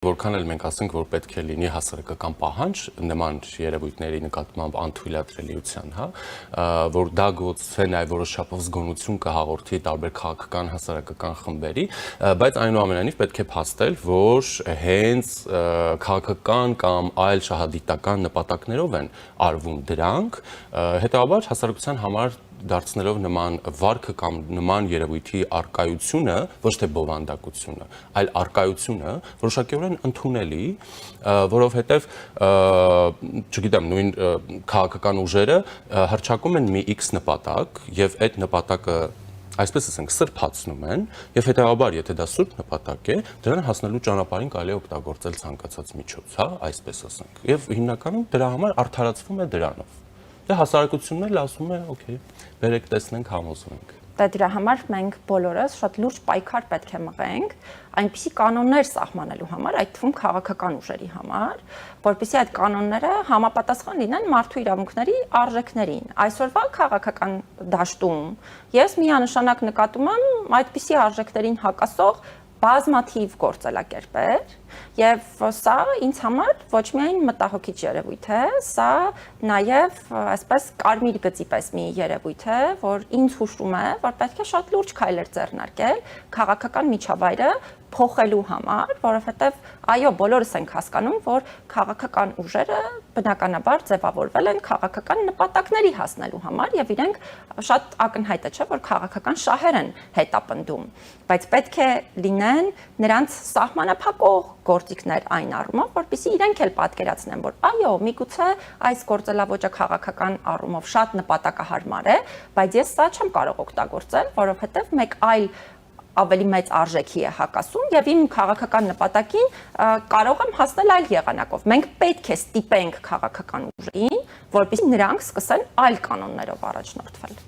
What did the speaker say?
Որքան էլ մենք ասենք, որ պետք է լինի հասարակական պահանջ նման երևույթների նկատմամբ անթույլատրելիության, հա, որ դա գուցե նաև որոշ չափով զգոնություն կհաղորդի տարբեր քաղաքական հասարակական խմբերի, բայց այնուամենայնիվ պետք է փաստել, որ հենց քաղաքական կամ այլ շահադիտական նպատակներով են արվում դրանք, հետևաբար հասարակության համար դարձնելով նման վարքը կամ նման երևույթի արկայությունը, ոչ թե բովանդակությունը, այլ արկայությունը որոշակիորեն ընդունելի, որովհետև, չգիտեմ, նույն քաղաքական ուժերը հռչակում են մի X նպատակ եւ այդ նպատակը այսպես ասենք սրբացնում են եւ հետեւաբար եթե դա սուրբ նպատակ է, դրան հասնելու ճանապարհին կարելի է օգտագործել ցանկացած միջոց, հա, այսպես ասենք։ Եվ հիմնականում դրա համար արդարացվում է դրանով։ Դե հասարակությունն էլ ասում է, օքեյ, բերեք տեսնենք, համոզվենք։ Դա դրա համար մենք բոլորս շատ լուրջ պայքար պետք է մղենք այնպիսի կանոններ սահմանելու համար, այդ թվում քաղաքական ուժերի համար, որպեսզի այդ կանոնները համապատասխան լինեն մարդու իրավունքների արժեքներին։ Այսօրվա քաղաքական դաշտում ես միանշանակ նկատում եմ այդպիսի արժեքներին հակասող բազմաթիվ գործելակերպեր եւ սա ինձ համար ոչ միայն մտահոգիչ երևույթ է, սա նաեւ այսպես կարմիր գծի պես մի երևույթ է, որ ինձ հուշում է, որ պետք է շատ լուրջ քայլեր ձեռնարկել քաղաքական միջավայրը փոխելու համար, որովհետեւ այո, բոլորս ենք հասկանում, որ քաղաքական ուժերը բնականաբար ձևավորվել են քաղաքական նպատակների հասնելու համար եւ իրենք շատ ակնհայտ է, չէ՞, որ քաղաքական շահեր են հետապնդում, բայց պետք է լինեն նրանց սահմանափակող գործիքներ այն առումով, որպեսզի իրենք էլ պատկերացնեն, որ այո, միգուցե այս գործելավոճը քաղաքական առումով շատ նպատակահարմար է, բայց ես սա չեմ կարող օգտագործել, որովհետեւ մեկ այլ ավելի մեծ արժեքի է հակասում եւ իմ քաղաքական նպատակին կարող եմ հասնել այլ եղանակով։ Մենք պետք է ստիպենք քաղաքական ուժերին, որպեսզի նրանք սկսեն այլ կանոններով առաջնորդվել։